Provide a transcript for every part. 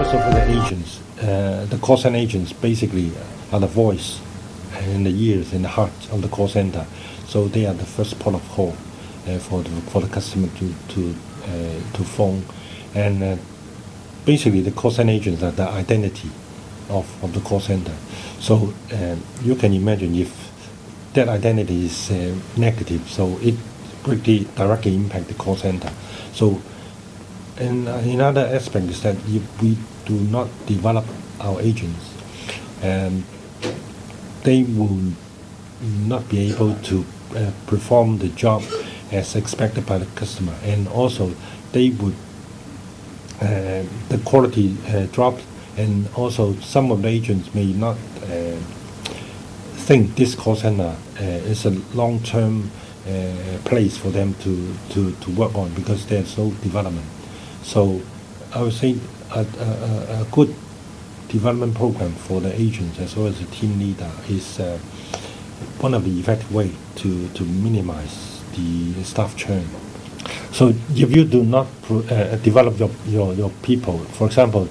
also for the agents, the call center agents basically are the voice and the ears and the heart of the call center. So they are the first port of call for the customer to phone, and basically the call center agents are the identity of the call center. So you can imagine if that identity is negative, so it greatly directly impact the call center. So and another aspect is that if we do not develop our agents, they will not be able to perform the job as expected by the customer, and also they would the quality drops, and also some of the agents may not think this call center is a long-term place for them to work on because there's no development. So I would say a good development program for the agents as well as the team leader is one of the effective way to minimize the staff churn. So if you do not develop your people, for example,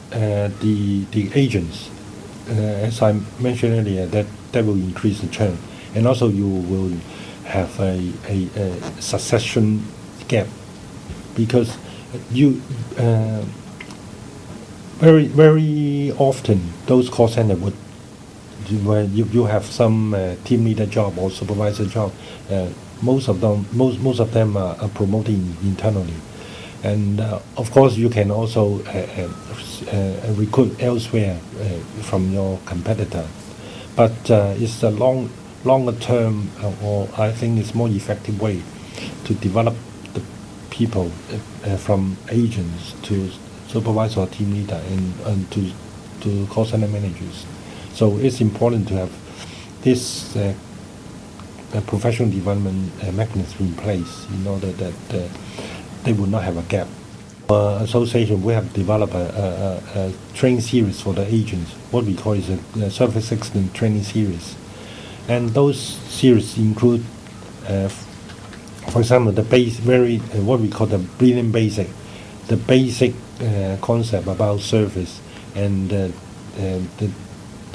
the agents, as I mentioned earlier, that will increase the churn, and also you will have a succession gap, because you very often those call center would, where you have some team leader job or supervisor job, most of them are promoting internally, and of course you can also recruit elsewhere from your competitor, but it's a longer term, or I think it's more effective way to develop the people from agents to supervisor or team leader and to call center managers. So it's important to have this professional development mechanism in place in order that they will not have a gap. Association, we have developed a training series for the agents. What we call is a service excellence training series, and those series include, for example, the what we call the brilliant basic, the basic concept about service and the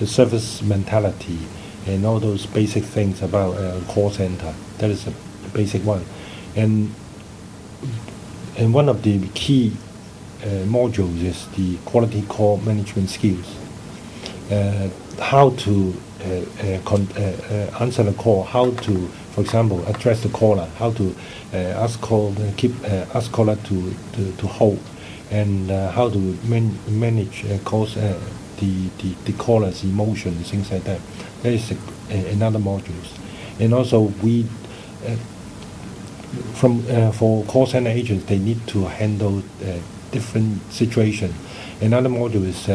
service mentality and all those basic things about call center. That is a basic one, and one of the key modules is the quality call management skills. How to answer the call, how to, for example, address the caller, how to ask caller to hold, and how to manage calls, the caller's emotions, things like that. That is another modules. And also we for call center agents, they need to handle different situations. Another module is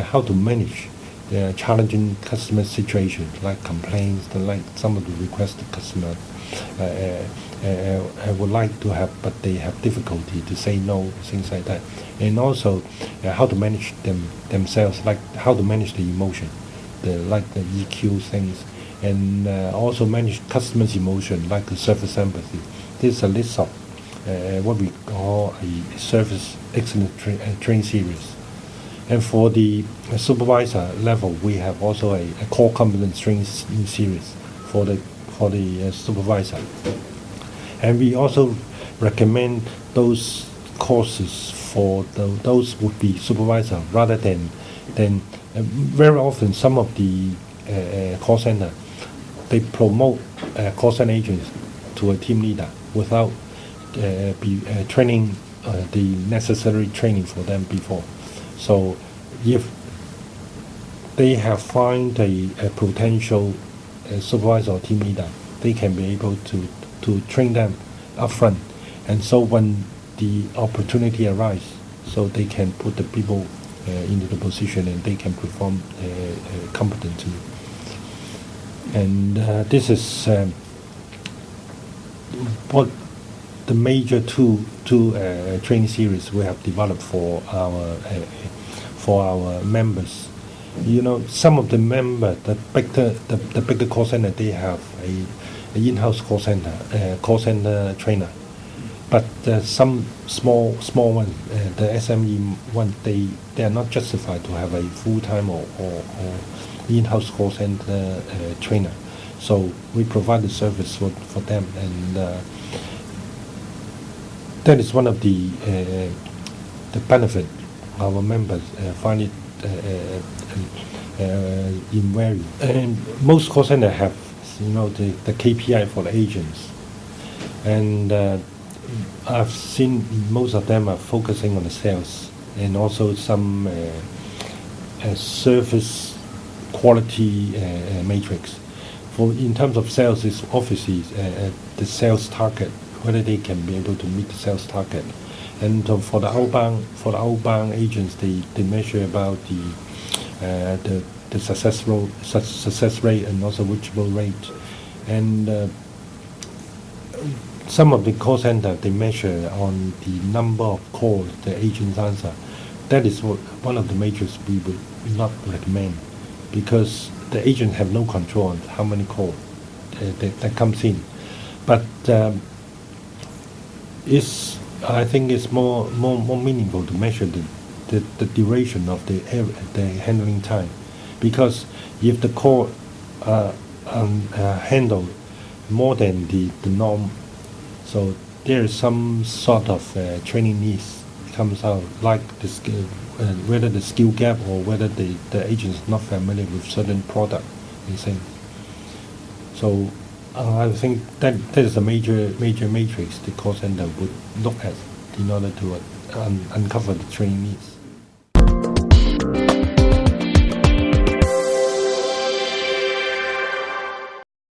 how to manage challenging customer situations, like complaints, like some of the requests the customer would like to have, but they have difficulty to say no, things like that. And also how to manage themselves, like how to manage the emotion, like the EQ things, and also manage customers' emotion, like the service empathy. This is a list of what we call a service excellence training series. And for the supervisor level, we have also a core competence training series for the supervisor. And we also recommend those courses for those would be supervisor, rather than very often some of the call center, they promote call center agents to a team leader without training the necessary training for them before. So if they have found a potential supervisor or team leader, they can be able to train them upfront, and so when the opportunity arises, so they can put the people into the position and they can perform competently. And this is what the major two training series we have developed for our members. You know, some of the members, the bigger call center, they have a in-house call center trainer, but some small ones, the SME one, they are not justified to have a full-time or in-house call center trainer. So we provide the service for them, and that is one of the benefit our members find it in value. And most call centers have, the KPI for the agents, and I've seen most of them are focusing on the sales and also some service quality matrix. In terms of sales, is obviously the sales target, whether they can be able to meet the sales target. And for the outbound agents, they measure about the success rate and also reachable rate. And some of the call center, they measure on the number of calls the agents answer. That is one of the measures we would not recommend, because the agent have no control on how many calls that comes in. But I think it's more meaningful to measure the duration of the handling time, because if the call handled more than the norm, so there is some sort of training needs comes out, like the skill, whether the skill gap or whether the agent is not familiar with certain product and things. So I think that is a major matrix the call center would look at in order to uncover the training needs.